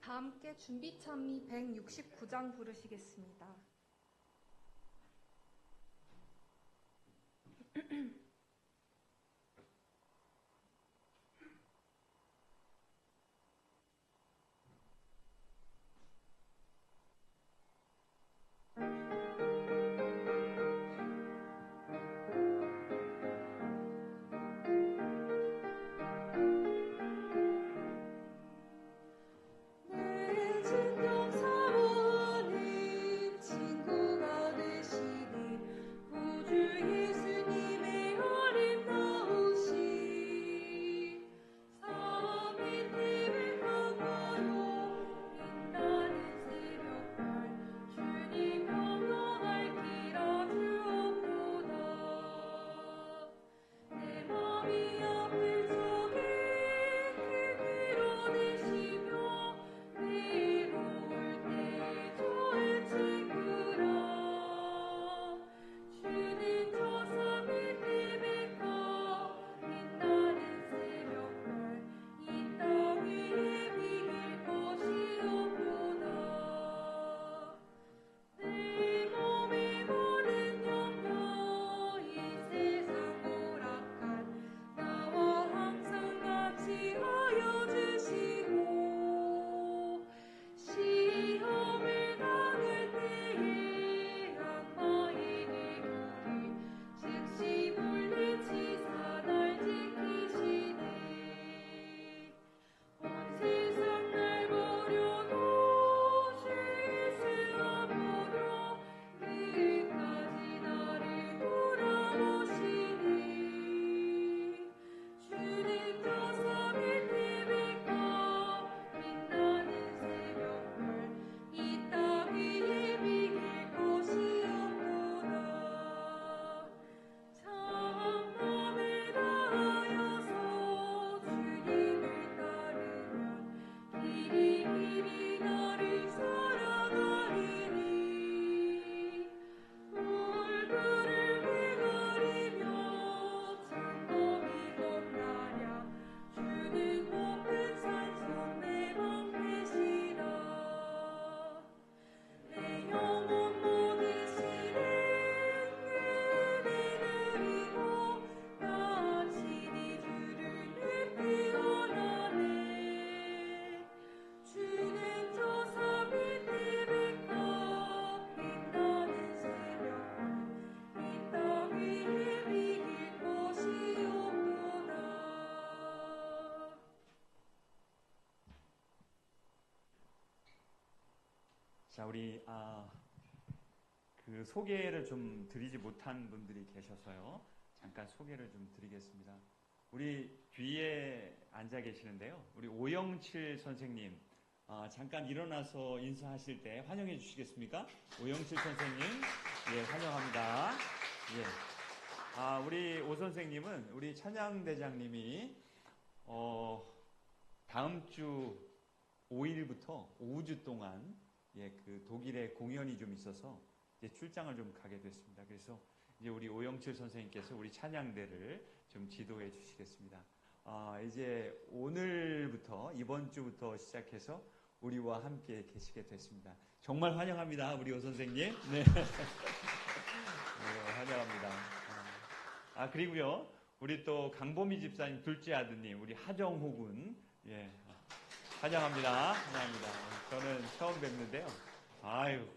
다 함께 준비찬미 169장 부르시겠습니다. 자, 우리 그 소개를 좀 드리지 못한 분들이 계셔서요. 잠깐 소개를 좀 드리겠습니다. 우리 뒤에 앉아 계시는데요. 우리 오영칠 선생님, 잠깐 일어나서 인사하실 때 환영해 주시겠습니까? 오영칠 선생님, 예, 환영합니다. 예. 우리 오 선생님은 우리 찬양대장님이 다음 주 5일부터 5주 동안 그 독일에 공연이 좀 있어서 이제 출장을 좀 가게 됐습니다. 그래서 이제 우리 오영칠 선생님께서 우리 찬양대를 좀 지도해 주시겠습니다. 이제 오늘부터 이번 주부터 시작해서 우리와 함께 계시게 됐습니다. 정말 환영합니다, 우리 오 선생님. 네, 네 환영합니다. 그리고요, 우리 또 강보미 집사님 둘째 아드님, 우리 하정호 군, 예. 환영합니다. 환영합니다. 저는 처음 뵙는데요.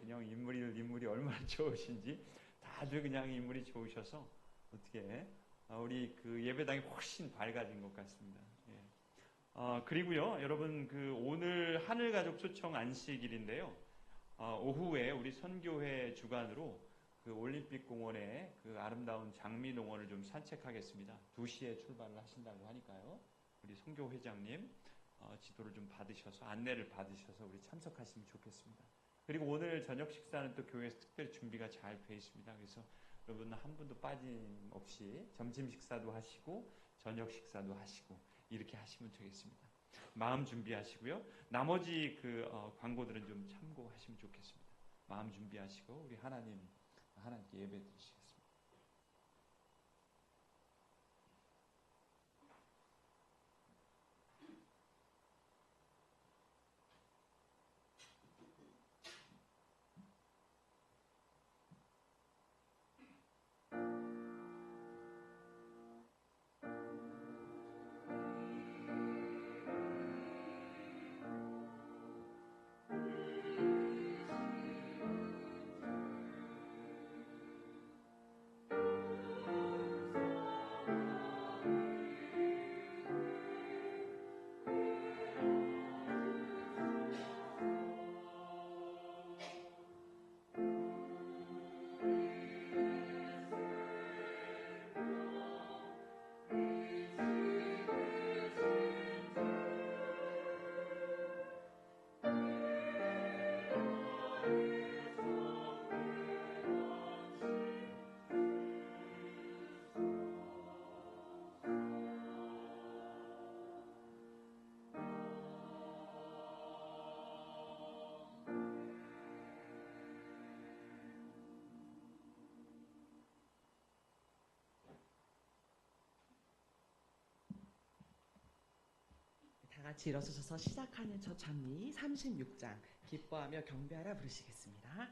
그냥 인물이 얼마나 좋으신지 다들 그냥 인물이 좋으셔서 어떻게 우리 그 예배당이 훨씬 밝아진 것 같습니다. 예. 그리고요, 여러분 그 오늘 하늘가족 초청 안식일인데요. 오후에 우리 선교회 주관으로 그 올림픽 공원에 그 아름다운 장미 농원을 좀 산책하겠습니다. 2시에 출발을 하신다고 하니까요. 우리 선교 회장님 지도를 좀 받으셔서 안내를 받으셔서 우리 참석하시면 좋겠습니다. 그리고 오늘 저녁 식사는 또 교회에서 특별히 준비가 잘 되어 있습니다. 그래서 여러분 한 분도 빠짐없이 점심 식사도 하시고 저녁 식사도 하시고 이렇게 하시면 되겠습니다. 마음 준비하시고요. 나머지 그 광고들은 좀 참고하시면 좋겠습니다. 마음 준비하시고 우리 하나님께 예배 드리시겠습니다. 같이 일어서셔서 시작하는 첫 장미 36장 기뻐하며 경배하라 부르시겠습니다.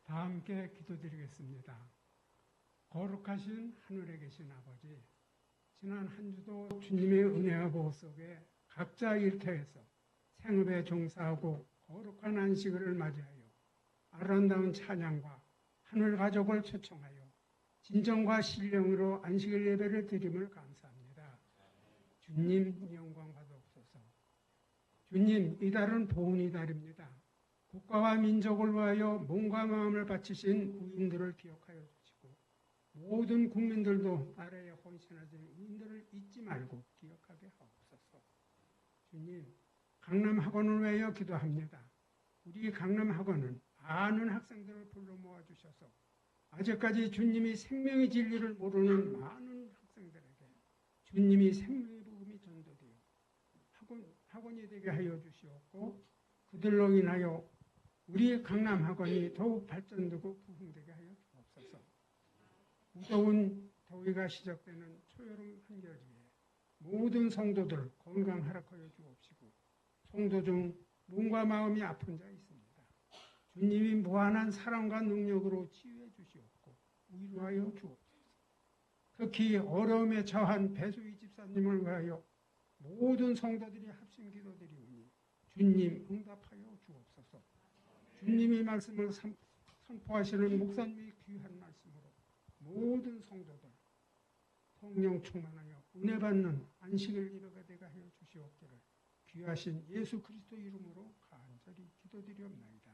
다 함께 기도드리겠습니다. 거룩하신 하늘에 계신 아버지, 지난 한 주도 주님의 은혜와 보호 속에 각자 일터에서 생업에 종사하고 거룩한 안식일을 맞이하여 아름다운 찬양과 하늘 가족을 초청하여 진정과 신령으로 안식일 예배를 드림을 감사합니다. 주님 영광 받옵소서. 주님, 이달은 보훈의 달입니다. 국가와 민족을 위하여 몸과 마음을 바치신 의인들을 기억하여 주시고 모든 국민들도 나라에 헌신하신 의인들을 잊지 말고 기억하게 하옵소서. 주님, 강남학원을 위하여 기도합니다. 우리 강남학원은 많은 학생들을 불러 모아주셔서 아직까지 주님이 생명의 진리를 모르는 많은 학생들에게 주님이 생명의 복음이 전도되어 학원이 되게 하여 주시옵고 그들로 인하여 우리 강남학원이 더욱 발전되고 부흥되게 하여 주옵소서. 무더운 더위가 시작되는 초여름 한겨울에 모든 성도들 건강하라 하여 주옵시고 성도 중 몸과 마음이 아픈 자 있습니다. 주님이 무한한 사랑과 능력으로 치유해 주시옵고 위로하여 주옵소서. 특히 어려움에 처한 배수희 집사님을 위하여 모든 성도들이 합심 기도드리오니 주님 응답하여 주옵소서. 주님이 말씀을 선포하시는 목사님의 귀한 말씀으로 모든 성도들 성령 충만하여 은혜 받는 안식일 예배가 되게 하여 주시옵기를 귀하신 예수 그리스도 이름으로 간절히 기도드리옵나이다.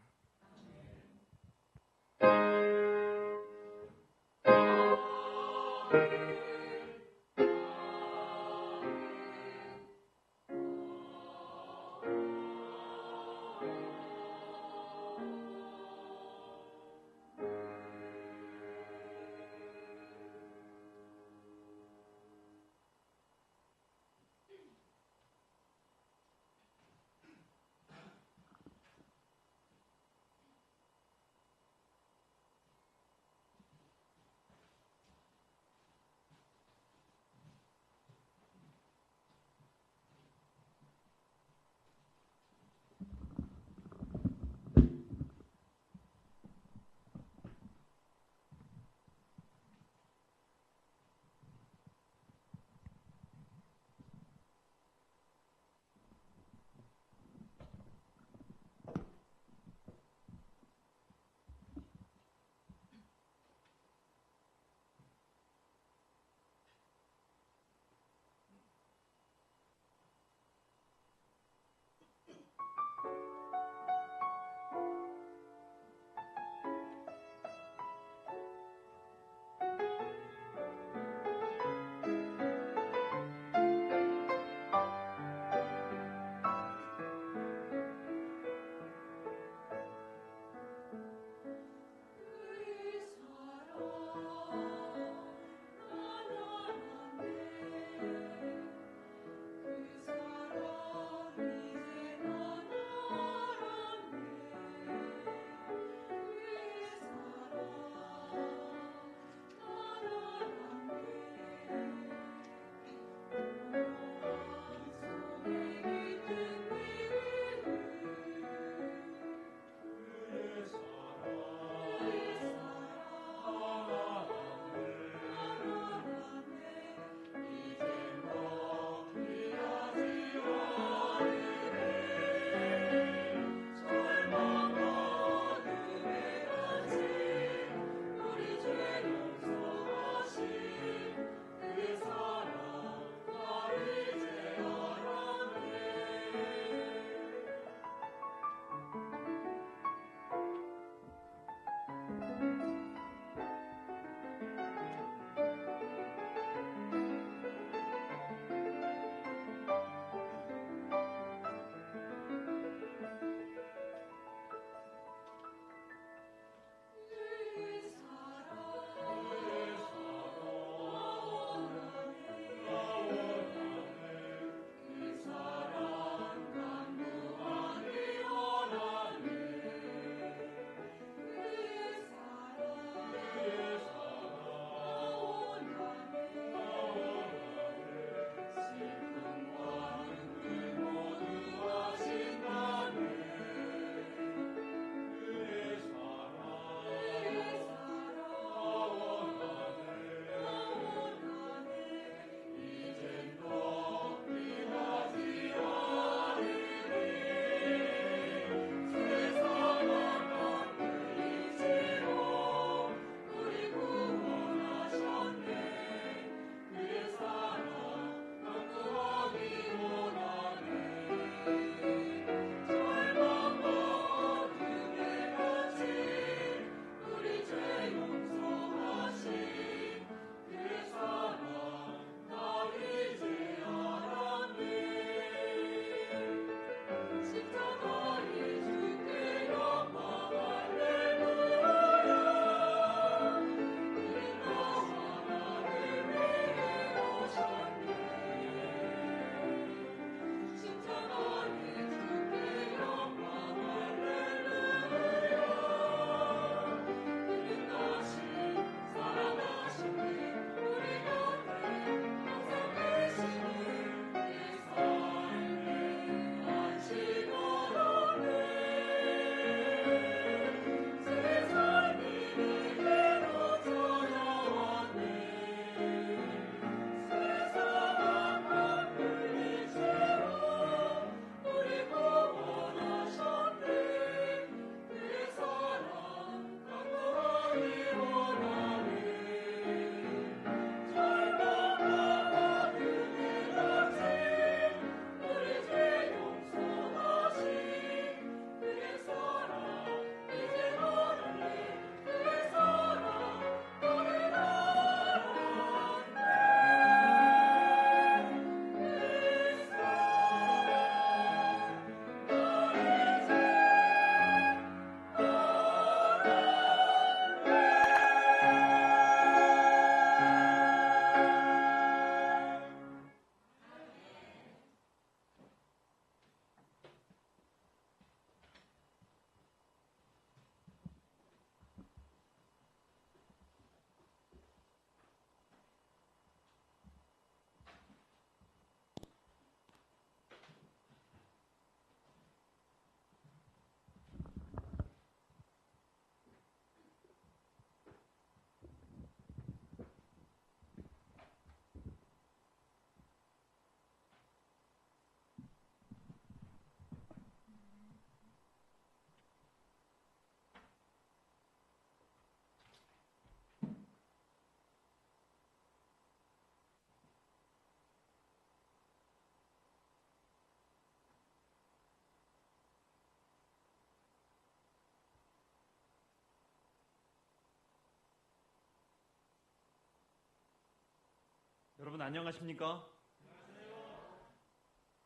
여러분 안녕하십니까?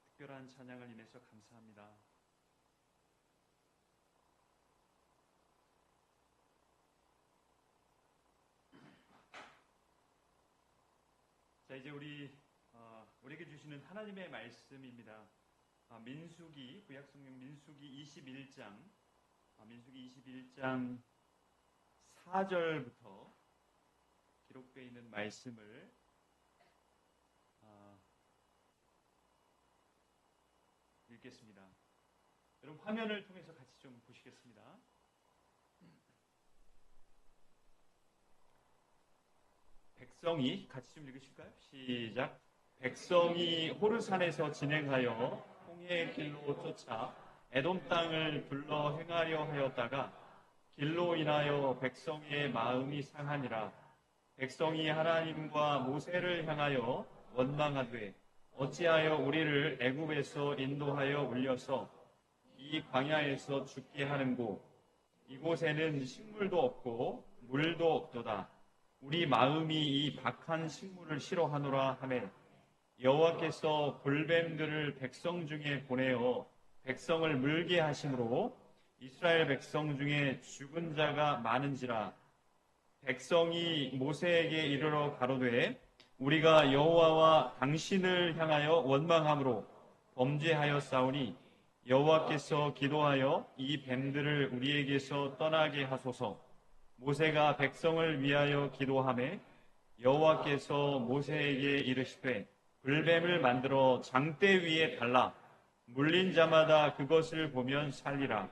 특별한 찬양을 인해서 감사합니다. 자, 이제 우리에게 주시는 하나님의 말씀입니다. 민수기, 구약성경 민수기 21장, 민수기 21장 4절부터 기록되어 있는 말씀을 읽겠습니다. 여러분 화면을 통해서 같이 좀 보시겠습니다. 백성이 같이 좀 읽으실까요? 시작. 백성이 호르산에서 진행하여 홍해의 길로 쫓아 에돔 땅을 둘러 행하려 하였다가 길로 인하여 백성의 마음이 상하니라. 백성이 하나님과 모세를 향하여 원망하되 어찌하여 우리를 애굽에서 인도하여 울려서 이 광야에서 죽게 하는고 이곳에는 식물도 없고 물도 없도다. 우리 마음이 이 박한 식물을 싫어하노라 하매 여호와께서 볼뱀들을 백성 중에 보내어 백성을 물게 하심으로 이스라엘 백성 중에 죽은 자가 많은지라. 백성이 모세에게 이르러 가로되 우리가 여호와와 당신을 향하여 원망함으로 범죄하였사오니 여호와께서 기도하여 이 뱀들을 우리에게서 떠나게 하소서. 모세가 백성을 위하여 기도하매 여호와께서 모세에게 이르시되 불뱀을 만들어 장대 위에 달라 물린 자마다 그것을 보면 살리라.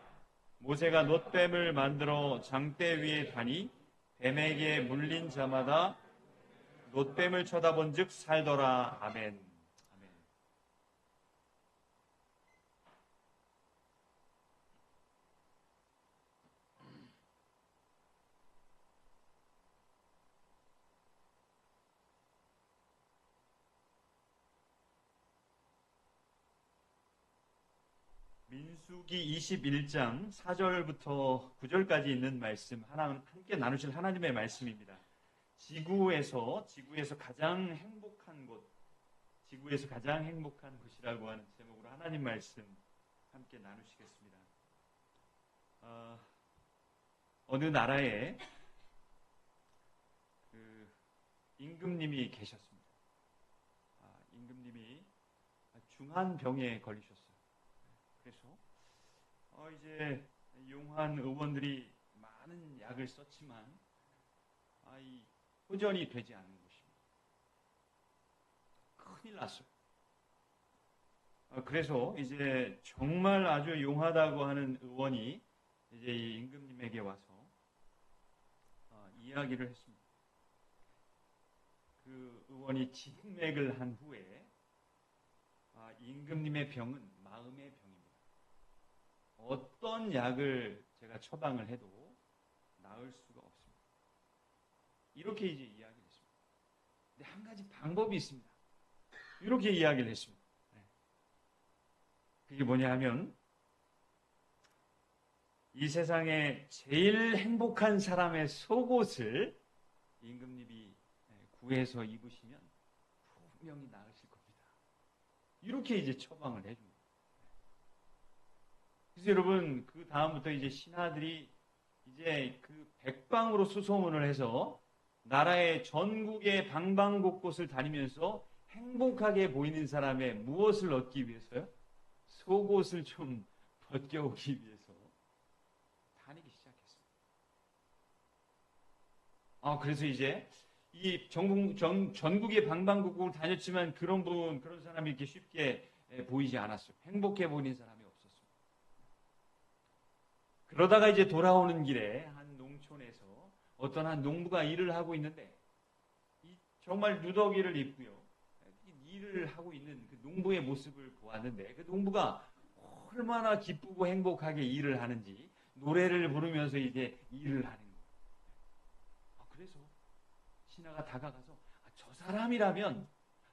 모세가 놋뱀을 만들어 장대 위에 다니 뱀에게 물린 자마다 놋뱀을 쳐다본즉 살더라. 아멘. 아멘. 민수기 21장 4절부터 9절까지 있는 말씀 함께 나누실 하나님의 말씀입니다. 지구에서 가장 행복한 곳, 지구에서 가장 행복한 곳이라고 하는 제목으로 하나님 말씀 함께 나누시겠습니다. 어느 나라에 임금님이 계셨습니다. 임금님이 중한 병에 걸리셨어요. 그래서 이제 용한 의원들이 많은 약을 썼지만 이 호전이 되지 않은 것입니다. 큰일 났어요. 그래서 이제 정말 아주 용하다고 하는 의원이 이제 이 임금님에게 와서 이야기를 했습니다. 그 의원이 진맥을 한 후에 임금님의 병은 마음의 병입니다. 어떤 약을 제가 처방을 해도 나을 수가 없습니다. 이렇게 이제 이야기를 했습니다. 근데 한 가지 방법이 있습니다. 이렇게 이야기를 했습니다. 그게 뭐냐 하면 이 세상에 제일 행복한 사람의 속옷을 임금님이 구해서 입으시면 분명히 나으실 겁니다. 이렇게 이제 처방을 해줍니다. 그래서 여러분 그 다음부터 이제 신하들이 이제 그 백방으로 수소문을 해서 나라의 전국의 방방곳곳을 다니면서 행복하게 보이는 사람의 무엇을 얻기 위해서요? 속옷을 좀 벗겨오기 위해서 다니기 시작했습니다. 그래서 이제 이 전국의 방방곡곡을 다녔지만 그런 사람이 이렇게 쉽게 보이지 않았어요. 행복해 보이는 사람이 없었어요. 그러다가 이제 돌아오는 길에 한 농촌에서 어떤 한 농부가 일을 하고 있는데 정말 누더기를 입고요. 일을 하고 있는 그 농부의 모습을 보았는데 그 농부가 얼마나 기쁘고 행복하게 일을 하는지 노래를 부르면서 이제 일을 하는 거예요. 그래서 신하가 다가가서 저 사람이라면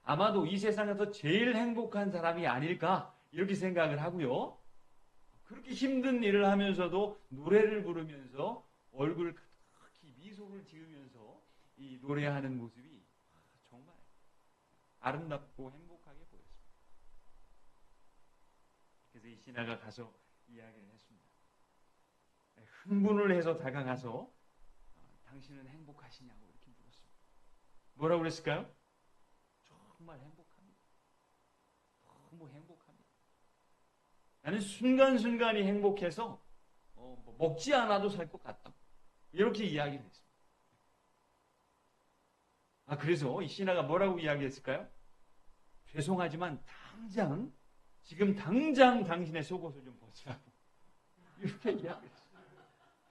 아마도 이 세상에서 제일 행복한 사람이 아닐까 이렇게 생각을 하고요. 그렇게 힘든 일을 하면서도 노래를 부르면서 얼굴을 크게 미소를 지으면서 이 노래하는 모습이 정말 아름답고 행복하게 보였습니다. 그래서 이 신하가 가서 이야기를 했습니다. 흥분을 해서 다가가서 당신은 행복하시냐고 이렇게 물었습니다. 뭐라고 그랬을까요? 정말 행복합니다. 너무 행복합니다. 나는 순간순간이 행복해서 뭐 먹지 않아도 살 것 같다. 이렇게 이야기를 했습니다. 그래서 이 신하가 뭐라고 이야기했을까요? 죄송하지만 지금 당장 당신의 속옷을 좀 벗으라고 이렇게 이야기했어요.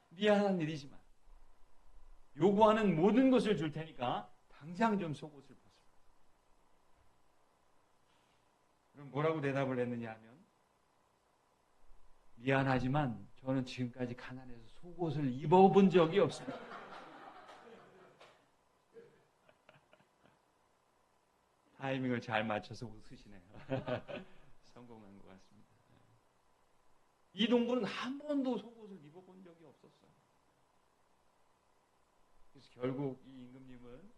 미안한 일이지만 요구하는 모든 것을 줄 테니까 당장 좀 속옷을 벗으라. 그럼 뭐라고 대답을 했느냐 하면 미안하지만 저는 지금까지 가난해서 속옷을 입어본 적이 없습니다. 타이밍을 잘 맞춰서 웃으시네요. 성공한 것 같습니다. 이 동부는 한 번도 속옷을 입어본 적이 없었어요. 그래서 결국 이 임금님은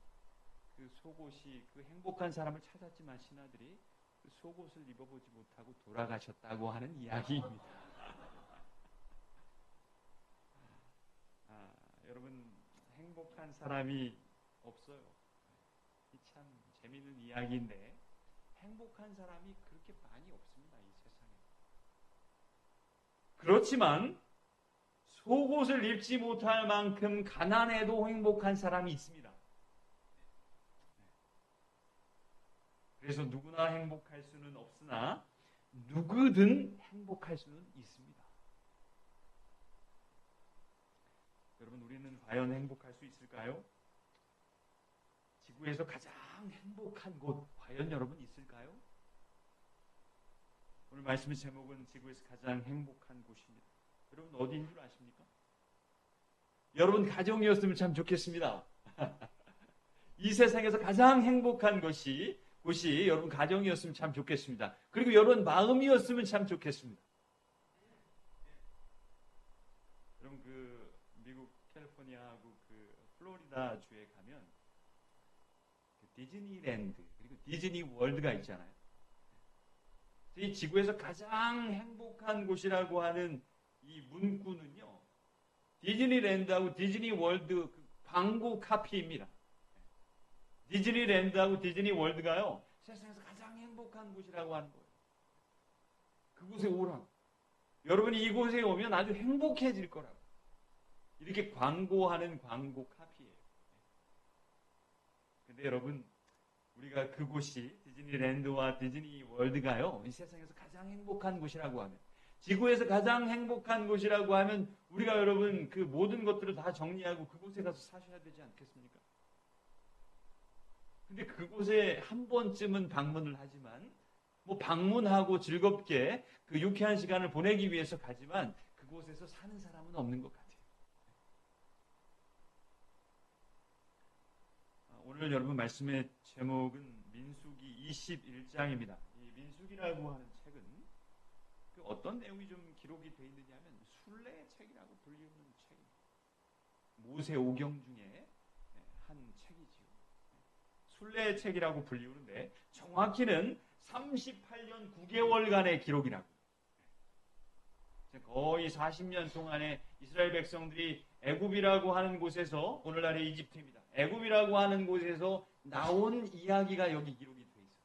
그 속옷이 그 행복한 사람을 찾았지만 신하들이 그 속옷을 입어보지 못하고 돌아가셨다고 하는 이야기입니다. 여러분 행복한 사람이 없어요. 참 재미있는 이야기인데 행복한 사람이 그렇게 많이 없습니다. 이 세상에. 그렇지만 속옷을 입지 못할 만큼 가난해도 행복한 사람이 있습니다. 그래서 누구나 행복할 수는 없으나 누구든 행복할 수는 있습니다. 여러분 우리는 과연 행복할 수 있을까요? 지구에서 가장 행복한 곳 과연 여러분 있을까요? 오늘 말씀의 제목은 지구에서 가장 행복한 곳입니다. 여러분 어디인 줄 아십니까? 여러분 가정이었으면 참 좋겠습니다. 이 세상에서 가장 행복한 곳이 여러분 가정이었으면 참 좋겠습니다. 그리고 여러분 마음이었으면 참 좋겠습니다. 여러분 그 미국 캘리포니아하고 그 플로리다 주에 가면 그 디즈니랜드 그리고 디즈니 월드가 있잖아요. 이 지구에서 가장 행복한 곳이라고 하는 이 문구는요, 디즈니랜드하고 디즈니 월드 그 광고 카피입니다. 디즈니랜드하고 디즈니 월드가요, 세상에서 가장 행복한 곳이라고 하는 거예요. 그곳에 오라고. 여러분이 이곳에 오면 아주 행복해질 거라고. 이렇게 광고하는 광고 카피예요. 근데 여러분, 우리가 그곳이 디즈니랜드와 디즈니 월드가요, 이 세상에서 가장 행복한 곳이라고 하면, 지구에서 가장 행복한 곳이라고 하면, 우리가 여러분 그 모든 것들을 다 정리하고 그곳에 가서 사셔야 되지 않겠습니까? 근데 그곳에 한 번쯤은 방문을 하지만, 뭐 방문하고 즐겁게 그 유쾌한 시간을 보내기 위해서 가지만, 그곳에서 사는 사람은 없는 것 같아요. 오늘 여러분 말씀의 제목은 민수기 21장입니다. 이 민수기라고 하는 책은 그 어떤 내용이 좀 기록이 되어 있느냐 하면 순례의 책이라고 불리우는 책입니다. 모세 오경 중에 한 책이지요. 순례의 책이라고 불리우는데 정확히는 38년 9개월간의 기록이라고. 거의 40년 동안에 이스라엘 백성들이 애굽이라고 하는 곳에서, 오늘날의 이집트입니다. 애굽이라고 하는 곳에서 나온 이야기가 여기 기록이 되어 있어요.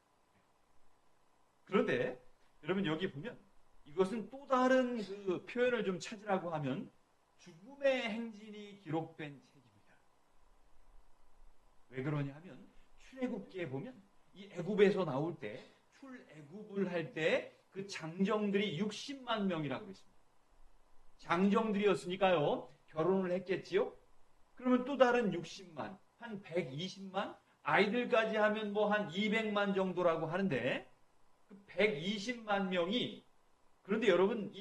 그런데 여러분 여기 보면 이것은 또 다른 그 표현을 좀 찾으라고 하면 죽음의 행진이 기록된 책입니다. 왜 그러냐 하면 출애굽기에 보면 이 애굽에서 나올 때, 출애굽을 할 때 그 장정들이 60만 명이라고 했습니다. 장정들이었으니까요, 결혼을 했겠지요? 그러면 또 다른 60만, 한 120만? 아이들까지 하면 뭐 한 200만 정도라고 하는데, 그 120만 명이, 그런데 여러분,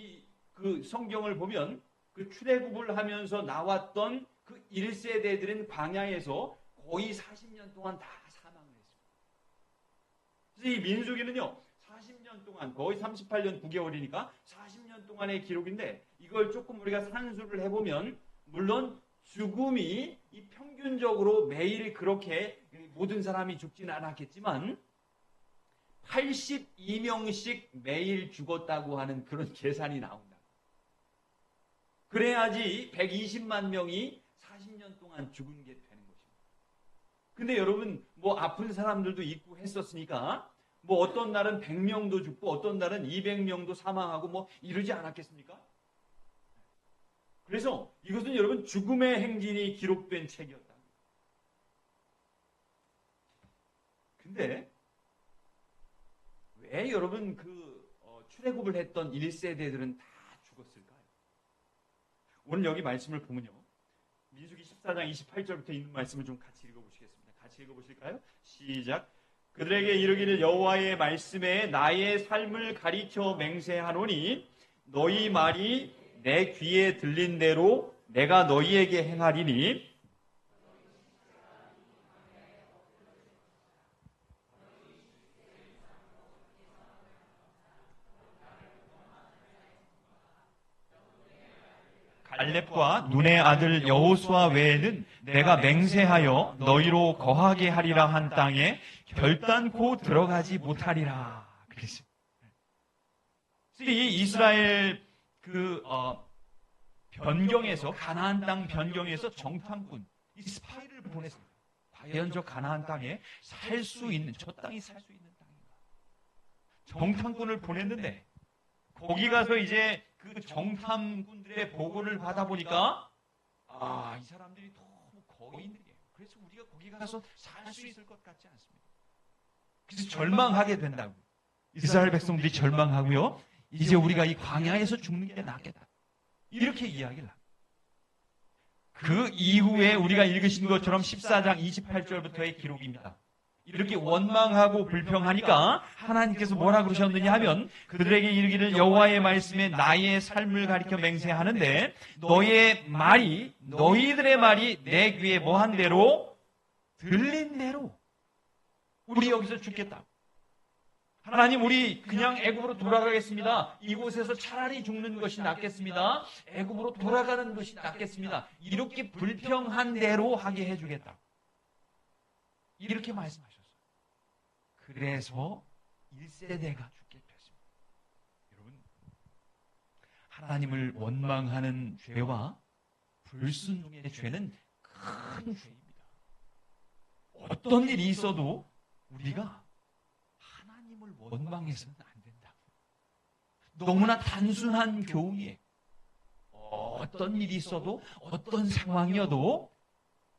그 성경을 보면 그 출애굽을 하면서 나왔던 그 1세대들은 광야에서 거의 40년 동안 다 사망을 했습니다. 그래서 이 민수기는요, 40년 동안, 거의 38년 9개월이니까 40년 동안의 기록인데, 이걸 조금 우리가 산수를 해보면, 물론 죽음이 이 평균적으로 매일 그렇게 모든 사람이 죽지는 않았겠지만, 82명씩 매일 죽었다고 하는 그런 계산이 나온다. 그래야지 120만 명이 40년 동안 죽은 게 되는 것입니다. 근데 여러분, 뭐 아픈 사람들도 있고 했었으니까 뭐 어떤 날은 100명도 죽고 어떤 날은 200명도 사망하고 뭐 이러지 않았겠습니까? 그래서 이것은 여러분 죽음의 행진이 기록된 책이었다. 근데 왜 여러분 출애굽을 했던 1세대들은 다 죽었을까요? 오늘 여기 말씀을 보면요. 민수기 14장 28절부터 있는 말씀을 좀 같이 읽어보시겠습니다. 같이 읽어보실까요? 시작. 그들에게 이르기를 여호와의 말씀에 나의 삶을 가리켜 맹세하노니 너희 말이 내 귀에 들린 대로 내가 너희에게 행하리니 갈렙과 눈의 아들 여호수아 외에는 내가 맹세하여 너희로 거하게 하리라 한 땅에 결단코 들어가지 못하리라. 그랬어요. 이 이스라엘 변경에서 가나안 땅 변경에서 정탐꾼 이 스파이를 보냈습니다. 과연 저 가나안 땅에 살 수 있는 저 땅이 살 수 있는 땅인가? 정탐꾼을 보냈는데 거기 가서 이제 그 정탐꾼들의 보고를 받아보니까 이 사람들이 너무 거인들이에요. 그래서 우리가 거기 가서 살 수 있을 것 같지 않습니다. 그래서 절망하게 된다고. 이스라엘 백성들이 절망하고요. 이제 우리가 이 광야에서 죽는 게 낫겠다. 이렇게 이야기를 합니다. 그 이후에 우리가 읽으신 것처럼 14장 28절부터의 기록입니다. 이렇게 원망하고 불평하니까 하나님께서 뭐라 그러셨느냐 하면 그들에게 이르기를 여호와의 말씀에 나의 삶을 가리켜 맹세하는데 너희들의 말이 내 귀에 뭐한 대로 들린 대로 우리 여기서 죽겠다. 하나님 우리 그냥 애굽으로 돌아가겠습니다. 이곳에서 차라리 죽는 것이 낫겠습니다. 애굽으로 돌아가는 것이 낫겠습니다. 이렇게 불평한 대로 하게 해주겠다. 이렇게 말씀하셨어요. 그래서 1세대가 죽게 됐습니다. 여러분, 하나님을 원망하는 죄와 불순종의 죄는 큰 죄입니다. 어떤 일이 있어도 우리가 하나님을 원망해서는 안 된다. 너무나 단순한 교훈이에요. 어떤 일이 있어도 어떤 상황이어도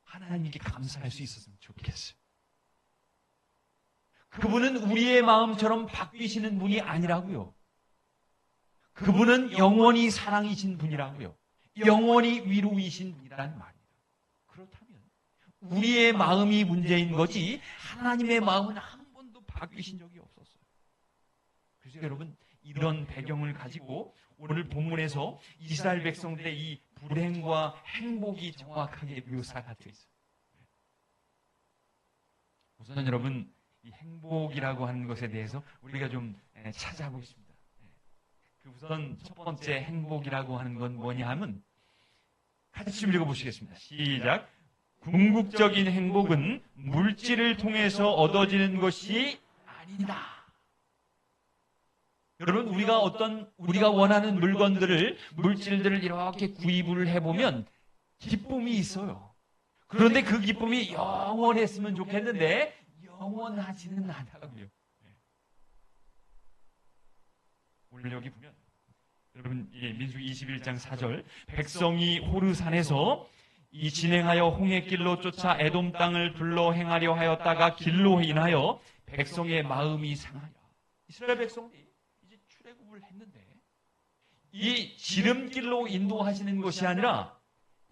하나님께 감사할 수 있었으면 좋겠어요. 그분은 우리의 마음처럼 바뀌시는 분이 아니라고요. 그분은 영원히 사랑이신 분이라고요. 영원히 위로이신 분이라는 말입니다. 그렇다면 우리의 마음이 문제인 거지 하나님의 마음은 한 번도 바뀌신 적이 없었어요. 그래서 여러분 이런 배경을 가지고 오늘 본문에서 이스라엘 백성들의 이 불행과 행복이 정확하게 묘사가 되어 있어요. 우선 여러분 이 행복이라고 하는 것에 대해서 우리가 좀 찾아보겠습니다. 우선 첫 번째 행복이라고 하는 건 뭐냐 하면 같이 좀 읽어보시겠습니다. 시작. 궁극적인 행복은 물질을 통해서 얻어지는 것이 아니다. 여러분 우리가 원하는 물질들을 이렇게 구입을 해보면 기쁨이 있어요. 그런데 그 기쁨이 영원했으면 좋겠는데 영원하지는 않다고요. 오늘 여기 보면 여러분 민수기 21장 4절 백성이 호르산에서 이 진행하여 홍해길로 쫓아 에돔 땅을 둘러 행하려 하였다가 길로 인하여 백성의 마음이 상하여 이스라엘 백성들이 이제 출애굽을 했는데 이 지름길로 인도하시는 것이 아니라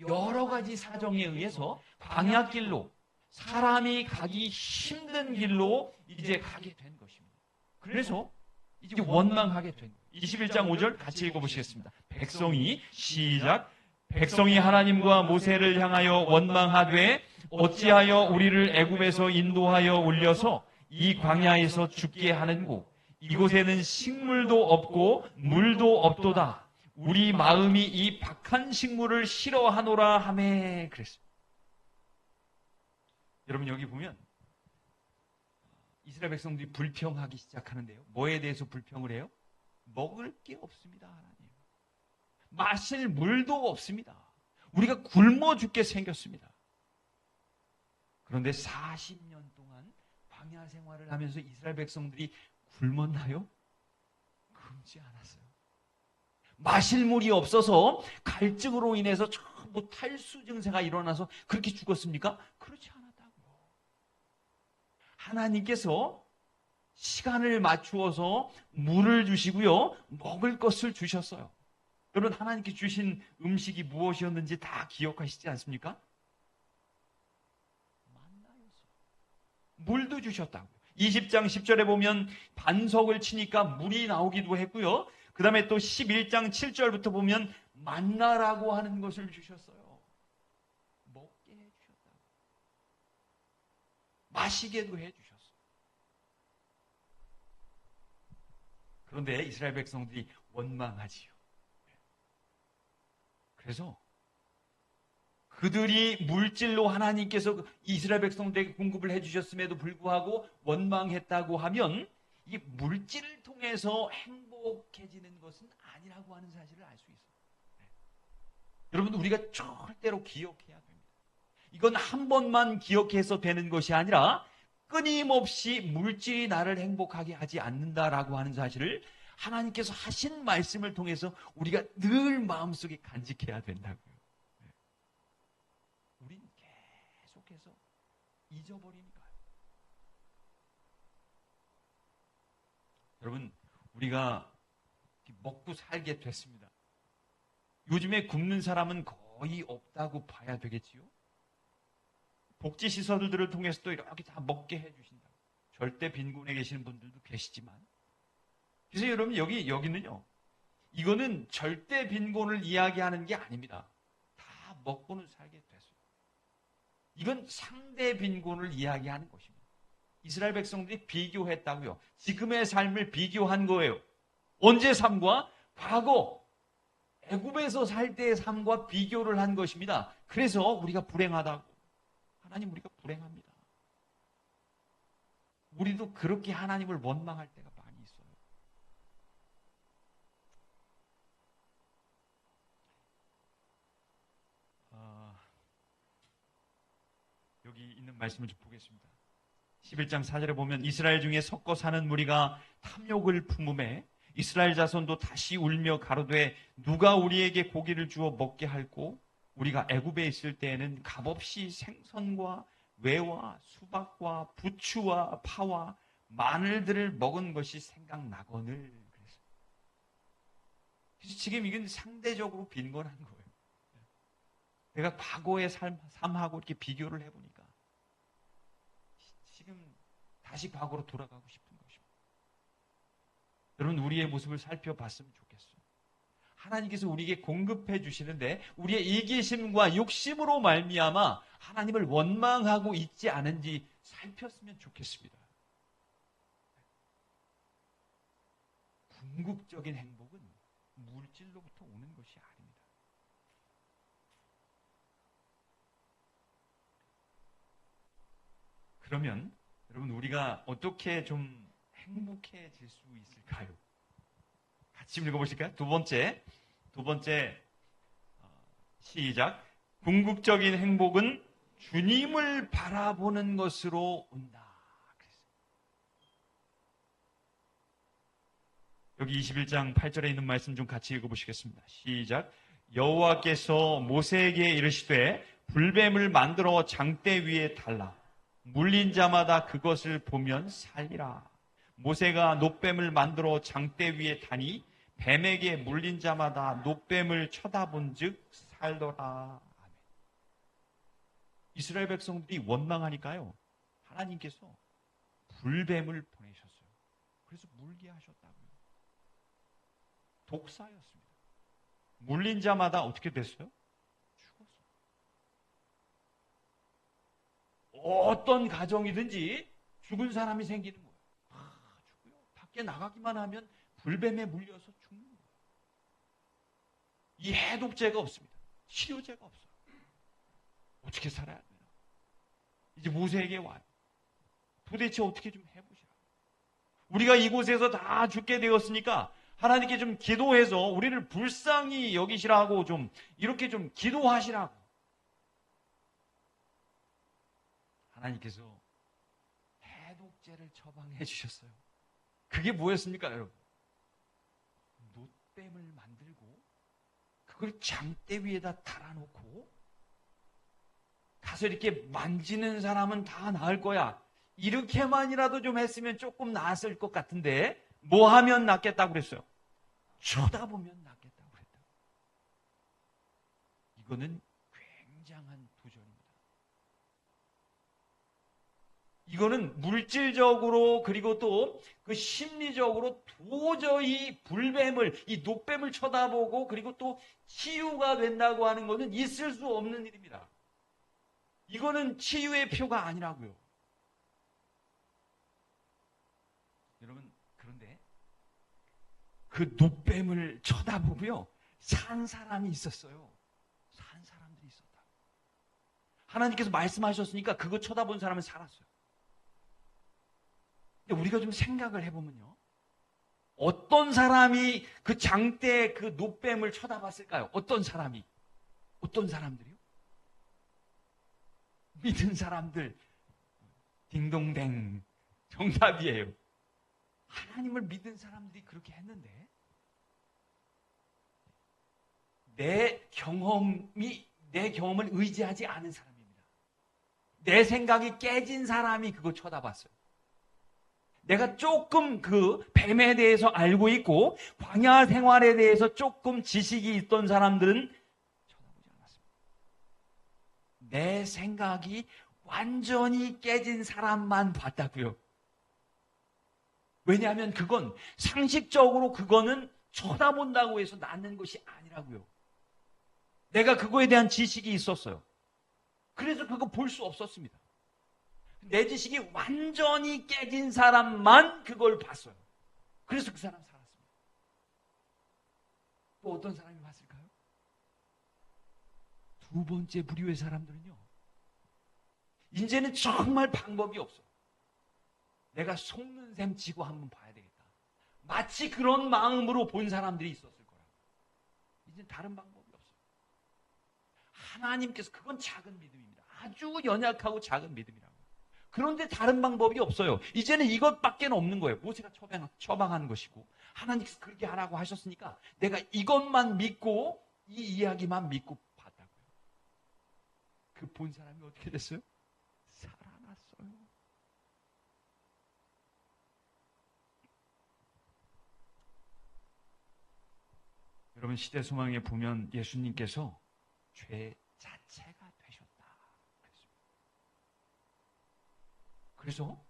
여러 가지 사정에 의해서 광야길로 사람이 가기 힘든 길로 이제 가게 된 것입니다. 그래서 이제 원망하게 된 거예요. 21장 5절 같이 읽어보시겠습니다. 백성이 시작. 백성이 하나님과 모세를 향하여 원망하되 어찌하여 우리를 애굽에서 인도하여 올려서 이 광야에서 죽게 하는고 이곳에는 식물도 없고 물도 없도다. 우리 마음이 이 박한 식물을 싫어하노라 하매 그랬어요. 여러분 여기 보면 이스라엘 백성들이 불평하기 시작하는데요. 뭐에 대해서 불평을 해요? 먹을 게 없습니다, 하나님. 마실 물도 없습니다. 우리가 굶어 죽게 생겼습니다. 그런데 40년 동안 광야 생활을 하면서 이스라엘 백성들이 굶었나요? 굶지 않았어요. 마실 물이 없어서 갈증으로 인해서 전부 탈수 증세가 일어나서 그렇게 죽었습니까? 그렇지 않았다고요. 하나님께서 시간을 맞추어서 물을 주시고요. 먹을 것을 주셨어요. 여러분, 하나님께 주신 음식이 무엇이었는지 다 기억하시지 않습니까? 만나였어요. 물도 주셨다고요. 20장 10절에 보면 반석을 치니까 물이 나오기도 했고요. 그 다음에 또 11장 7절부터 보면 만나라고 하는 것을 주셨어요. 먹게 해주셨다고. 마시게도 해주셨어요. 그런데 이스라엘 백성들이 원망하지요. 그래서 그들이 물질로 하나님께서 이스라엘 백성들에게 공급을 해주셨음에도 불구하고 원망했다고 하면 이 물질을 통해서 행복해지는 것은 아니라고 하는 사실을 알 수 있어요. 여러분, 우리가 절대로 기억해야 됩니다. 이건 한 번만 기억해서 되는 것이 아니라 끊임없이 물질이 나를 행복하게 하지 않는다라고 하는 사실을 하나님께서 하신 말씀을 통해서 우리가 늘 마음속에 간직해야 된다고요. 우린 계속해서 잊어버리니까요. 여러분, 우리가 먹고 살게 됐습니다. 요즘에 굶는 사람은 거의 없다고 봐야 되겠지요. 복지시설들을 통해서도 이렇게 다 먹게 해주신다. 절대 빈곤에 계시는 분들도 계시지만, 그래서 여러분 여기는요, 이거는 절대 빈곤을 이야기하는 게 아닙니다. 다 먹고는 살게 됐어요. 이건 상대 빈곤을 이야기하는 것입니다. 이스라엘 백성들이 비교했다고요. 지금의 삶을 비교한 거예요. 언제 삶과? 과거 애굽에서 살 때의 삶과 비교를 한 것입니다. 그래서 우리가 불행하다고. 하나님, 우리가 불행합니다. 우리도 그렇게 하나님을 원망할 때가 많이 있어요. 여기 있는 말씀을 좀 보겠습니다. 11장 4절에 보면 이스라엘 중에 섞어 사는 무리가 탐욕을 품음에 이스라엘 자손도 다시 울며 가로되 누가 우리에게 고기를 주어 먹게 할꼬? 우리가 애굽에 있을 때에는 값없이 생선과 외와 수박과 부추와 파와 마늘들을 먹은 것이 생각나거늘. 그래서 지금 이건 상대적으로 빈곤한 거예요. 내가 과거의 삶하고 이렇게 비교를 해보니까 지금 다시 과거로 돌아가고 싶은 것입니다. 여러분, 우리의 모습을 살펴봤으면 좋겠어요. 하나님께서 우리에게 공급해 주시는데 우리의 이기심과 욕심으로 말미암아 하나님을 원망하고 있지 않은지 살폈으면 좋겠습니다. 궁극적인 행복은 물질로부터 오는 것이 아닙니다. 그러면 여러분, 우리가 어떻게 좀 행복해질 수 있을까요? 같이 읽어보실까요? 두 번째 시작. 궁극적인 행복은 주님을 바라보는 것으로 온다. 여기 21장 8절에 있는 말씀 좀 같이 읽어보시겠습니다. 시작. 여호와께서 모세에게 이르시되 불뱀을 만들어 장대 위에 달라 물린 자마다 그것을 보면 살리라. 모세가 놋뱀을 만들어 장대 위에 다니 뱀에게 물린 자마다 놋뱀을 쳐다본 즉 살더라. 아멘. 이스라엘 백성들이 원망하니까요, 하나님께서 불뱀을 보내셨어요. 그래서 물게 하셨다고요. 독사였습니다. 물린 자마다 어떻게 됐어요? 죽었어요. 어떤 가정이든지 죽은 사람이 생기는 거예요. 죽고요. 밖에 나가기만 하면 불뱀에 물려서 죽는 거예요. 이 해독제가 없습니다. 치료제가 없어요. 어떻게 살아야 되나? 이제 모세에게 와요. 도대체 어떻게 좀 해보시라. 우리가 이곳에서 다 죽게 되었으니까 하나님께 좀 기도해서 우리를 불쌍히 여기시라고 좀 이렇게 좀 기도하시라고. 하나님께서 해독제를 처방해 주셨어요. 그게 뭐였습니까, 여러분? 놋뱀을 만들고 그걸 장대 위에다 달아놓고 가서 이렇게 만지는 사람은 다 나을 거야. 이렇게만이라도 좀 했으면 조금 나았을 것 같은데 뭐 하면 낫겠다고 그랬어요? 쳐다보면 낫겠다고 그랬다. 이거는 굉장한 도전입니다. 이거는 물질적으로 그리고 또 그 심리적으로 도저히 불뱀을 이 놋뱀을 쳐다보고 그리고 또 치유가 된다고 하는 것은 있을 수 없는 일입니다. 이거는 치유의 표가 아니라고요. 여러분, 그런데 그 놋뱀을 쳐다보고요 산 사람이 있었어요. 산 사람들이 있었다. 하나님께서 말씀하셨으니까 그거 쳐다본 사람은 살았어요. 근데 우리가 좀 생각을 해보면요, 어떤 사람이 그 장대 그 놋뱀을 쳐다봤을까요? 어떤 사람이? 어떤 사람들이요? 믿은 사람들. 딩동댕. 정답이에요. 하나님을 믿은 사람들이 그렇게 했는데 내 경험을 의지하지 않은 사람입니다. 내 생각이 깨진 사람이 그거 쳐다봤어요. 내가 조금 그 뱀에 대해서 알고 있고 광야 생활에 대해서 조금 지식이 있던 사람들은 쳐다보지 않았습니다. 내 생각이 완전히 깨진 사람만 봤다고요. 왜냐하면 그건 상식적으로 그거는 쳐다본다고 해서 낫는 것이 아니라고요. 내가 그거에 대한 지식이 있었어요. 그래서 그거 볼 수 없었습니다. 내 지식이 완전히 깨진 사람만 그걸 봤어요. 그래서 그 사람 살았습니다. 또 어떤 사람이 봤을까요? 두 번째 부류의 사람들은요, 이제는 정말 방법이 없어. 내가 속는 셈 치고 한번 봐야 되겠다. 마치 그런 마음으로 본 사람들이 있었을 거라고. 이제 다른 방법이 없어요. 하나님께서, 그건 작은 믿음입니다. 아주 연약하고 작은 믿음이라고. 그런데 다른 방법이 없어요. 이제는 이것밖에 없는 거예요. 모세가 처방한 것이고 하나님께서 그렇게 하라고 하셨으니까 내가 이것만 믿고 이 이야기만 믿고 봤다고요. 그 본 사람이 어떻게 됐어요? 살아났어요. 여러분, 시대소망에 보면 예수님께서 죄 자체가 되셨다. 그래서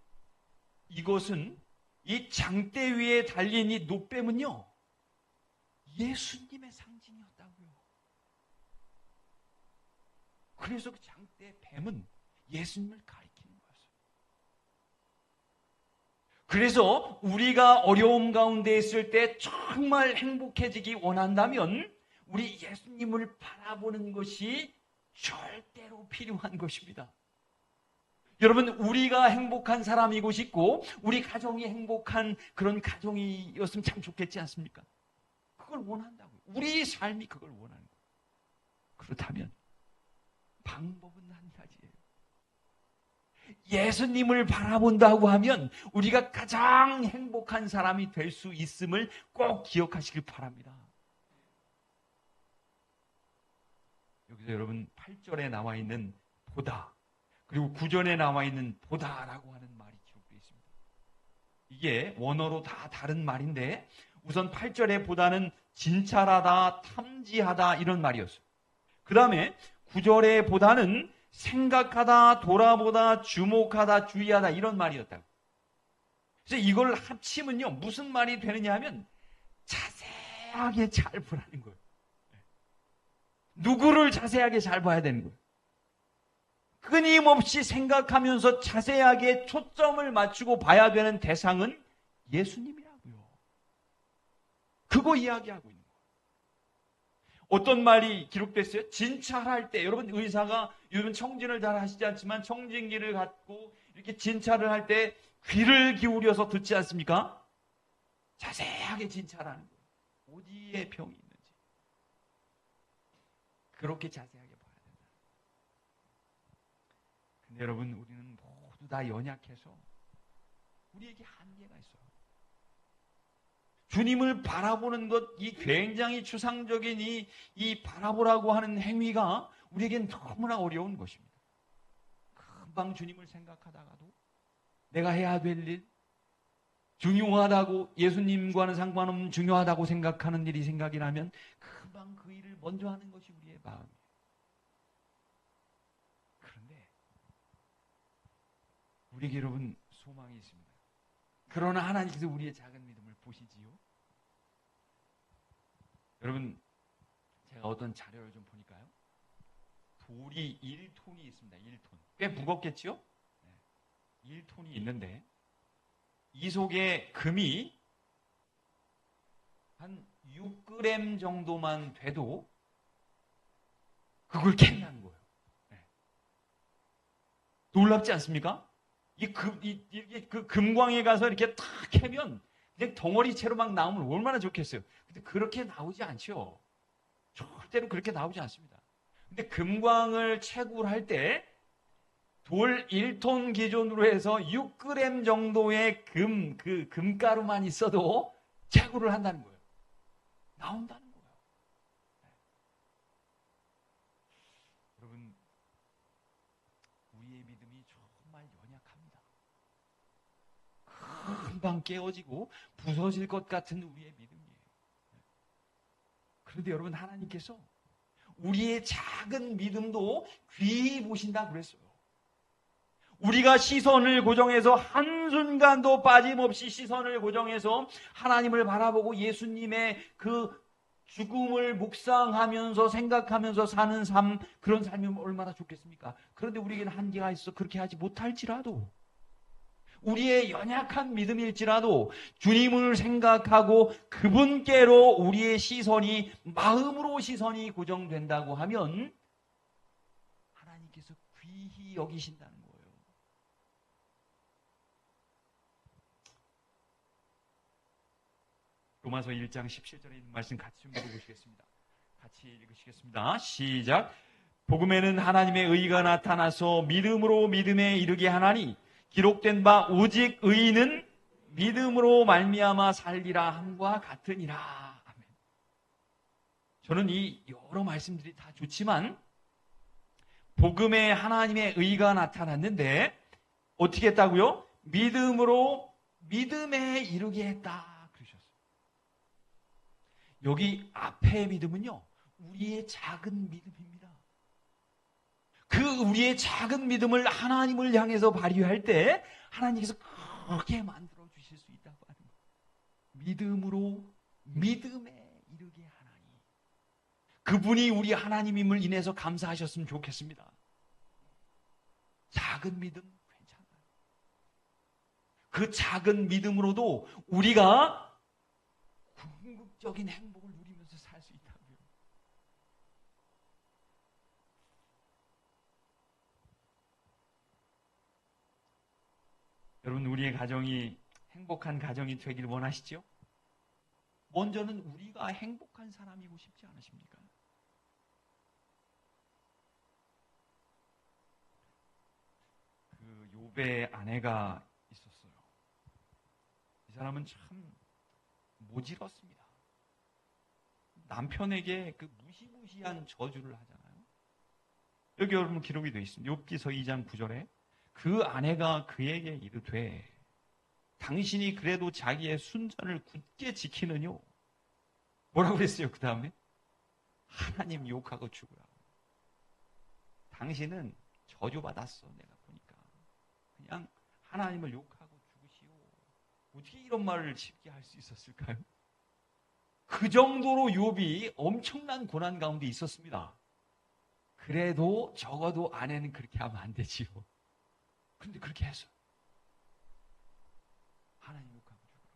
이것은 이 장대 위에 달린 이 놋뱀은요, 예수님의 상징이었다고요. 그래서 그 장대 뱀은 예수님을 가리키는 거였어요. 그래서 우리가 어려움 가운데 있을 때 정말 행복해지기 원한다면 우리 예수님을 바라보는 것이 절대로 필요한 것입니다. 여러분, 우리가 행복한 사람이고 싶고 우리 가정이 행복한 그런 가정이었으면 참 좋겠지 않습니까? 그걸 원한다고요. 우리 삶이 그걸 원하는 거예요. 그렇다면 방법은 한 가지예요. 예수님을 바라본다고 하면 우리가 가장 행복한 사람이 될 수 있음을 꼭 기억하시길 바랍니다. 여기서 여러분 8절에 나와 있는 보다, 그리고 9절에 나와 있는 보다라고 하는 말이 기록되어 있습니다. 이게 원어로 다 다른 말인데 우선 8절에 보다는 진찰하다, 탐지하다 이런 말이었어요. 그 다음에 9절에 보다는 생각하다, 돌아보다, 주목하다, 주의하다 이런 말이었다고. 그래서 이걸 합치면요 무슨 말이 되느냐 하면 자세하게 잘 보라는 거예요. 누구를 자세하게 잘 봐야 되는 거예요. 끊임없이 생각하면서 자세하게 초점을 맞추고 봐야 되는 대상은 예수님이라고요. 그거 이야기하고 있는 거예요. 어떤 말이 기록됐어요? 진찰할 때, 여러분 의사가 요즘 청진을 잘 하시지 않지만 청진기를 갖고 이렇게 진찰을 할 때 귀를 기울여서 듣지 않습니까? 자세하게 진찰하는 거예요. 어디에 병이 있는지. 그렇게 자세하게 봐야 된다. 근데 여러분, 우리는 모두 다 연약해서 우리에게 한계가 있어요. 주님을 바라보는 것, 이 굉장히 추상적인 이 바라보라고 하는 행위가 우리에겐 너무나 어려운 것입니다. 금방 주님을 생각하다가도 내가 해야 될 일, 중요하다고, 예수님과는 상관없는 중요하다고 생각하는 일이 생각이 나면 금방 그 일을 먼저 하는 것이 우리의 마음이에요. 그런데 우리에게 여러분 소망이 있습니다. 그러나 하나님께서 우리의 작은 믿음을 보시지요. 여러분, 제가 어떤 자료를 좀 보니까요. 돌이 1톤이 있습니다. 1톤. 꽤 무겁겠죠? 1톤이 있는데 이 속에 금이 한 6g 정도만 돼도 그걸 캔다는 거예요. 놀랍지 않습니까? 그 금광에 가서 이렇게 탁 캐면 그냥 덩어리채로 막 나오면 얼마나 좋겠어요. 근데 그렇게 나오지 않죠. 절대로 그렇게 나오지 않습니다. 근데 금광을 채굴할 때 돌 1톤 기준으로 해서 6g 정도의 금가루만 있어도 채굴을 한다는 거예요. 나온다는 거예요. 여러분, 우리의 믿음이 정말 연약합니다. 금방 깨어지고 부서질 것 같은 우리의 믿음이에요. 그런데 여러분, 하나님께서 우리의 작은 믿음도 귀히 보신다고 그랬어요. 우리가 시선을 고정해서 한순간도 빠짐없이 시선을 고정해서 하나님을 바라보고 예수님의 그 죽음을 묵상하면서 생각하면서 사는 삶, 그런 삶이면 얼마나 좋겠습니까? 그런데 우리에게는 한계가 있어. 그렇게 하지 못할지라도, 우리의 연약한 믿음일지라도 주님을 생각하고 그분께로 우리의 시선이, 마음으로 시선이 고정된다고 하면 하나님께서 귀히 여기신다는 거예요. 로마서 1장 17절에 있는 말씀 같이 좀 읽어보시겠습니다. 같이 읽으시겠습니다. 시작. 복음에는 하나님의 의가 나타나서 믿음으로 믿음에 이르게 하나니 기록된 바 오직 의인은 믿음으로 말미암아 살리라 함과 같으니라. 아멘. 저는 이 여러 말씀들이 다 좋지만 복음에 하나님의 의가 나타났는데 어떻게 했다고요? 믿음으로 믿음에 이르게 했다. 여기 앞의 믿음은요, 우리의 작은 믿음입니다. 그 우리의 작은 믿음을 하나님을 향해서 발휘할 때 하나님께서 크게 만들어 주실 수 있다고 하는 거예요. 믿음으로 믿음에 이르게 하나니. 그분이 우리 하나님임을 인해서 감사하셨으면 좋겠습니다. 작은 믿음 괜찮아요. 그 작은 믿음으로도 우리가 궁극적인 행복을 누리면서 살 수 있다고요. 여러분, 우리의 가정이 행복한 가정이 되길 원하시죠? 먼저는 우리가 행복한 사람이고 싶지 않으십니까? 그 욥의 아내가 있었어요. 이 사람은 참 모질었습니다. 남편에게 그 무시무시한 저주를 하잖아요. 여기 여러분 기록이 되어 있습니다. 욥기서 2장 9절에 그 아내가 그에게 이르되 당신이 그래도 자기의 순전을 굳게 지키느뇨. 뭐라고 그랬어요? 그 다음에 하나님 욕하고 죽으라고. 당신은 저주받았어. 내가 보니까 그냥 하나님을 욕하고 죽으시오. 어떻게 이런 말을 쉽게 할 수 있었을까요? 그 정도로 욥이 엄청난 고난 가운데 있었습니다. 그래도 적어도 아내는 그렇게 하면 안 되지요. 그런데 그렇게 했어요. 하나님 욕하고 죽으라.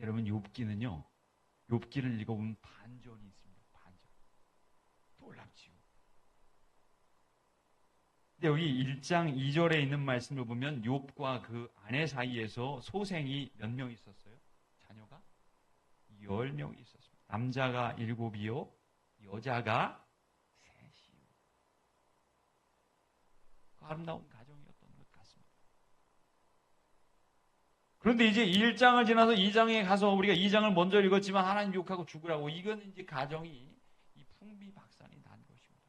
여러분, 욥기는요, 욥기를 읽어보면 반전이 있습니다. 반전. 놀랍지요. 근데 여기 1장 2절에 있는 말씀을 보면 욥과 그 아내 사이에서 소생이 몇 명 있었어요? 자녀가 10명이 있었습니다. 남자가 7이요, 여자가 3이요. 아름다운 가정이었던 것 같습니다. 그런데 이제 1장을 지나서 2장에 가서 우리가 2장을 먼저 읽었지만 하나님 욕하고 죽으라고, 이건 이제 가정이 이 풍비박산이 난 것입니다.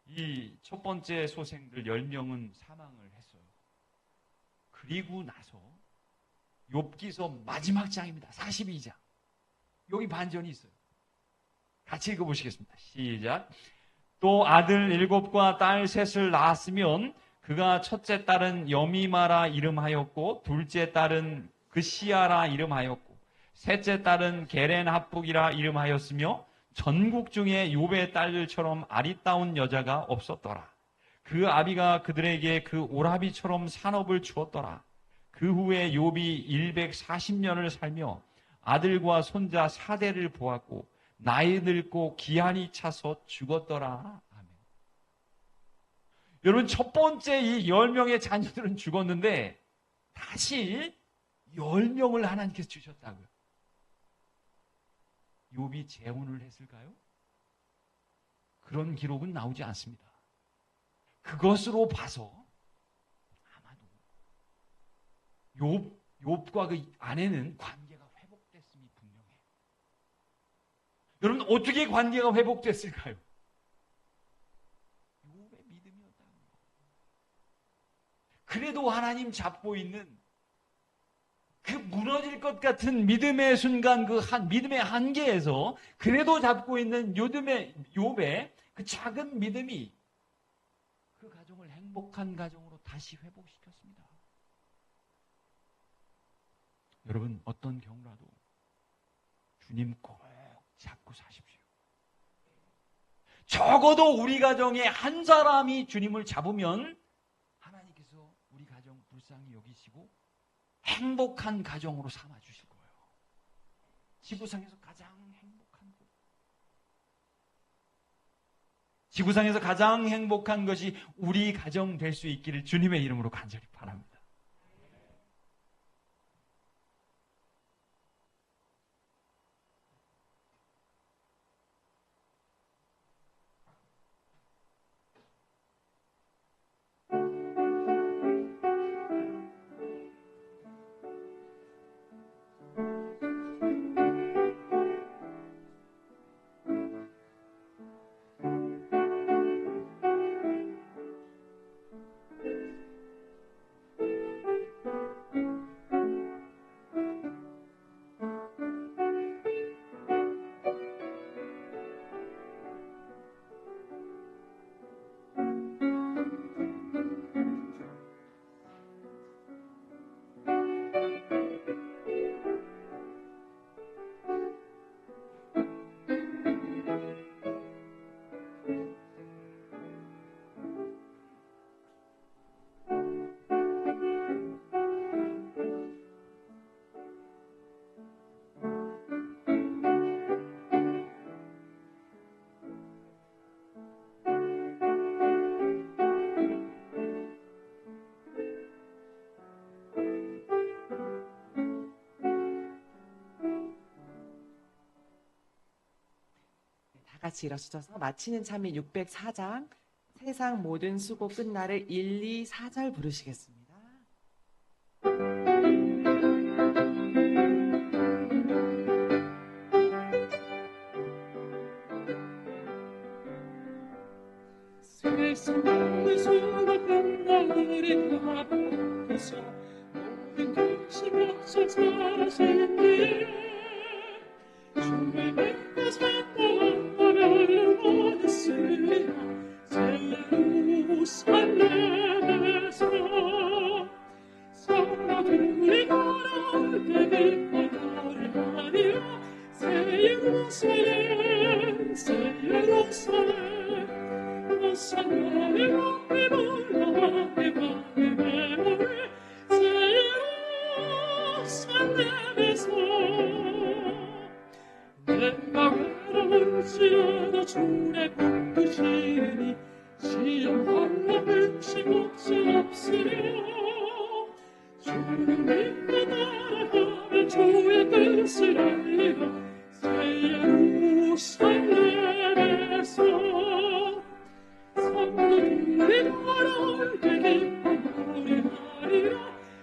이 첫 번째 소생들 10명은 사망을 했어요. 그리고 나서 욥기서 마지막 장입니다. 42장. 여기 반전이 있어요. 같이 읽어보시겠습니다. 시작. 또 아들 7과 딸 3을 낳았으면 그가 첫째 딸은 여미마라 이름하였고 둘째 딸은 그시아라 이름하였고 셋째 딸은 게렌하북이라 이름하였으며 전국 중에 욥의 딸들처럼 아리따운 여자가 없었더라. 그 아비가 그들에게 그 오라비처럼 산업을 주었더라. 그 후에 욥이 140년을 살며 아들과 손자 4대를 보았고 나이 들고 기한이 차서 죽었더라. 아멘. 여러분, 첫 번째 이 10명의 자녀들은 죽었는데 다시 10명을 하나님께서 주셨다고요. 욥이 재혼을 했을까요? 그런 기록은 나오지 않습니다. 그것으로 봐서 아마도 욥과 그 아내는 관계가 회복됐음이 분명해요. 여러분, 어떻게 관계가 회복됐을까요? 욥의 믿음이었다고요. 그래도 하나님 잡고 있는 그 무너질 것 같은 믿음의 순간, 그 믿음의 한계에서 그래도 잡고 있는 욥의 그 작은 믿음이 그 가정을 행복한 가정으로 다시 회복시켰습니다. 여러분, 어떤 경우라도 주님 꼭 잡고 사십시오. 적어도 우리 가정에 한 사람이 주님을 잡으면 하나님께서 우리 가정 불쌍히 여기시고 행복한 가정으로 삼아 주실 거예요. 지구상에서 가장 행복한 것. 지구상에서 가장 행복한 것이 우리 가정 될 수 있기를 주님의 이름으로 간절히 바랍니다. 다 같이 일어서서 마치는 찬미 604장 세상 모든 수고 끝나를 1, 2, 4절 부르시겠습니다. 세상 모든 수고 끝나를 가보소서 모든 근심없어 사신님 주의 뵙고 살던 나를 원했으리라 예루살렘에서 성도들이 걸어올 때 기뻐하리 하리라 새 예루살렘 새 예루살렘 호산나의 왕이 불러와 대왕의 배우를 새 예루살렘에서 내가 외로운 할지라도 주의 꿈꾸시니 시험하며 끝이 몫이 없으려 주는 믿고 따라하며 주의 뜻을 알리라 새 예루살렘에서 성도들이 돌아올 때 기뻐 노래하리라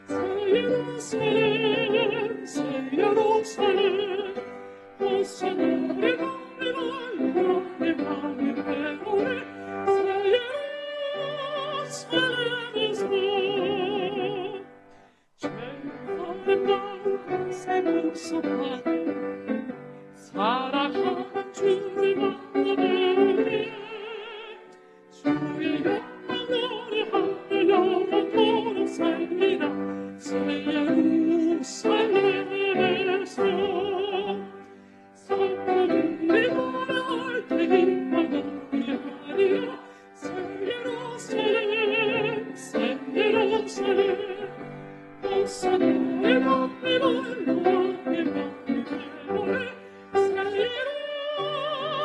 새 예루살렘 새 예루살렘 호산나의 밤에 말로라의 밤에 배우리 새 예루살렘에서 죄의 아름다운 새 목소리하네 사랑하는 주를 만나네 주의 영광 노래하며 영원토록 살리라 새 예루살렘에서 성도들이 돌아올 때 기뻐 노래하리라 새 예루살렘 새 예루살렘 호산나의 밤에 말로라의 밤에 배우리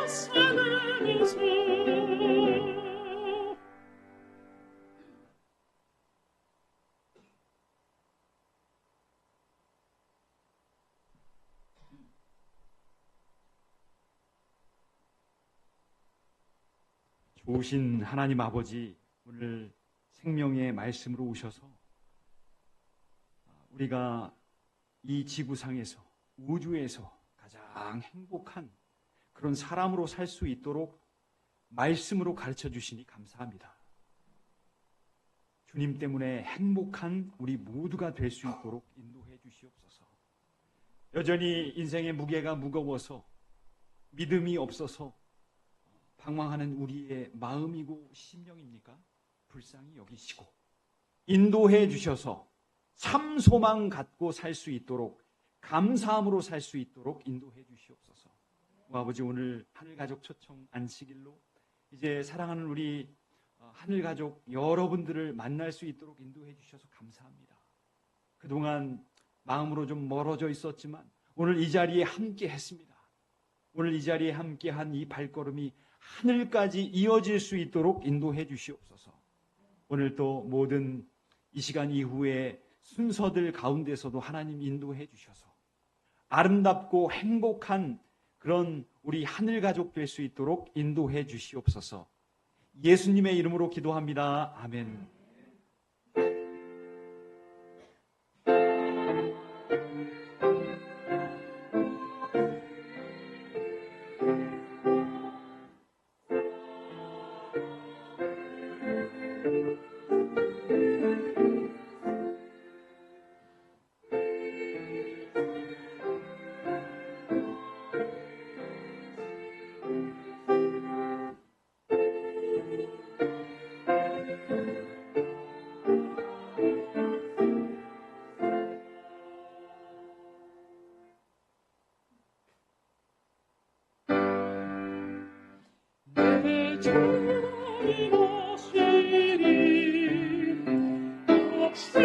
새 예루살렘에서 좋으신 하나님 아버지, 오늘 생명의 말씀으로 오셔서 우리가 이 지구상에서, 우주에서 가장 행복한 그런 사람으로 살 수 있도록 말씀으로 가르쳐 주시니 감사합니다. 주님 때문에 행복한 우리 모두가 될 수 있도록 인도해 주시옵소서. 여전히 인생의 무게가 무거워서 믿음이 없어서 방황하는 우리의 마음이고 심령입니까? 불쌍히 여기시고 인도해 주셔서 참 소망 갖고 살 수 있도록, 감사함으로 살 수 있도록 인도해 주시옵소서. 아버지, 오늘 하늘가족 초청 안식일로 이제 사랑하는 우리 하늘가족 여러분들을 만날 수 있도록 인도해 주셔서 감사합니다. 그동안 마음으로 좀 멀어져 있었지만 오늘 이 자리에 함께 했습니다. 오늘 이 자리에 함께한 이 발걸음이 하늘까지 이어질 수 있도록 인도해 주시옵소서. 오늘 또 모든 이 시간 이후에 순서들 가운데서도 하나님 인도해 주셔서 아름답고 행복한 그런 우리 하늘 가족 될 수 있도록 인도해 주시옵소서. 예수님의 이름으로 기도합니다. 아멘. 내 주님 오시리 혹시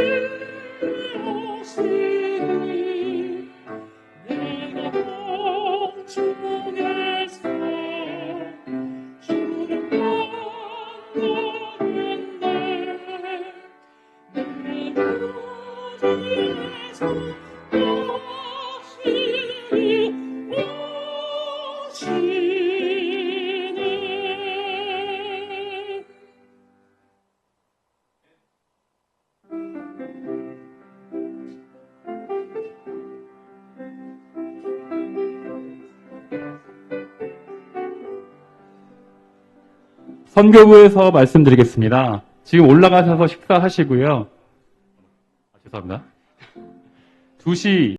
오시리 내가 공중에서 주를 만나는데 내 무지에서 오시리 선교부에서 말씀드리겠습니다. 지금 올라가셔서 식사하시고요. 죄송합니다. 2시